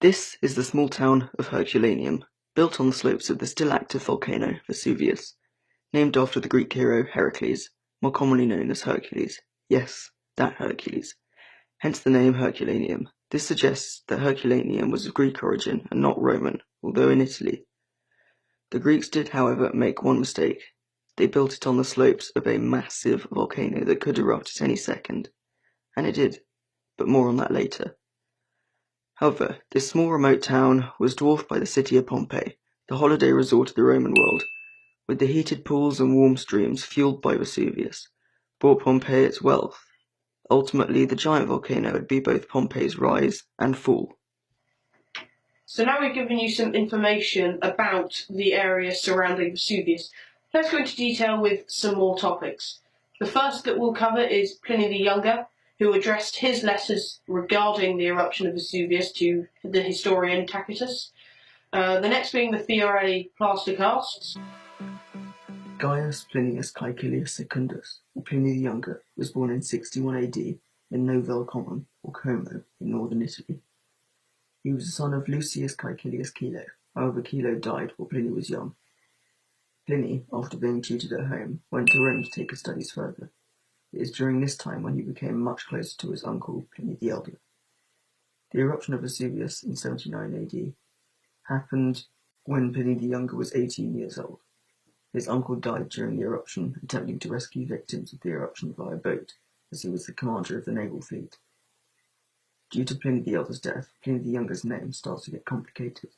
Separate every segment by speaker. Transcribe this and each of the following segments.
Speaker 1: This is the small town of Herculaneum, built on the slopes of the still active volcano Vesuvius, named after the Greek hero Heracles, more commonly known as Hercules. Yes, that Hercules. Hence the name Herculaneum. This suggests that Herculaneum was of Greek origin and not Roman, although in Italy. The Greeks did, however, make one mistake. They built it on the slopes of a massive volcano that could erupt at any second. And it did, but more on that later. However, this small remote town was dwarfed by the city of Pompeii, the holiday resort of the Roman world, with the heated pools and warm streams fueled by Vesuvius, brought Pompeii its wealth. Ultimately, the giant volcano would be both Pompeii's rise and fall.
Speaker 2: So now we've given you some information about the area surrounding Vesuvius. Let's go into detail with some more topics. The first that we'll cover is Pliny the Younger, who addressed his letters regarding the eruption of Vesuvius to the historian Tacitus. The next being the Fiorelli plaster casts.
Speaker 1: Gaius Plinius Caecilius Secundus, or Pliny the Younger, was born in 61 AD in Novell Common, or Como, in northern Italy. He was the son of Lucius Caecilius Chilo. However, Chilo died while Pliny was young. Pliny, after being tutored at home, went to Rome to take his studies further. It is during this time when he became much closer to his uncle, Pliny the Elder. The eruption of Vesuvius in 79 AD happened when Pliny the Younger was 18 years old. His uncle died during the eruption, attempting to rescue victims of the eruption via boat, as he was the commander of the naval fleet. Due to Pliny the Elder's death, Pliny the Younger's name started to get complicated.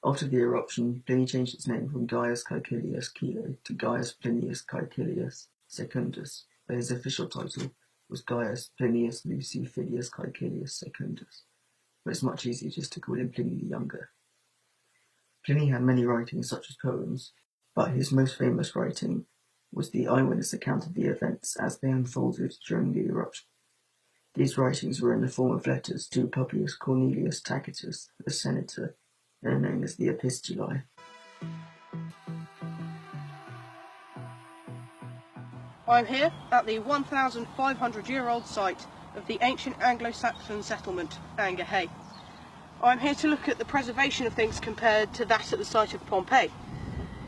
Speaker 1: After the eruption, Pliny changed its name from Gaius Caecilius Chilo to Gaius Plinius Caecilius Secundus, but his official title was Gaius Plinius Luci Filius Caecilius Secundus, but it's much easier just to call him Pliny the Younger. Pliny had many writings such as poems, but his most famous writing was the eyewitness account of the events as they unfolded during the eruption. These writings were in the form of letters to Publius Cornelius Tacitus, a senator, and are known as the Epistulae.
Speaker 2: I'm here at the 1,500-year-old site of the ancient Anglo-Saxon settlement, Angerhay. I'm here to look at the preservation of things compared to that at the site of Pompeii.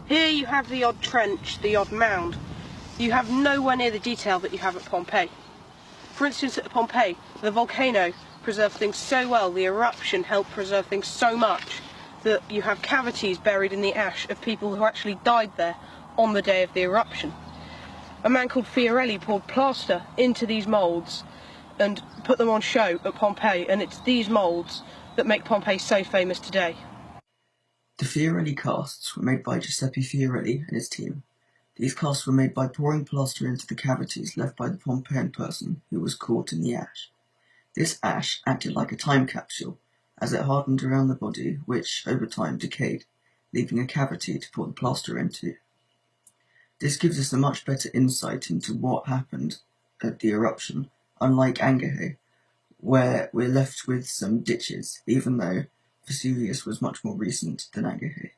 Speaker 2: Here you have the odd trench, the odd mound. You have nowhere near the detail that you have at Pompeii. For instance, at Pompeii, the volcano preserved things so well, the eruption helped preserve things so much, that you have cavities buried in the ash of people who actually died there on the day of the eruption. A man called Fiorelli poured plaster into these moulds and put them on show at Pompeii, and it's these moulds that make Pompeii so famous today.
Speaker 1: The Fiorelli casts were made by Giuseppe Fiorelli and his team. These casts were made by pouring plaster into the cavities left by the Pompeian person who was caught in the ash. This ash acted like a time capsule, as it hardened around the body, which, over time, decayed, leaving a cavity to pour the plaster into. This gives us a much better insight into what happened at the eruption, unlike Angerhay, where we're left with some ditches, even though Vesuvius was much more recent than Angerhay.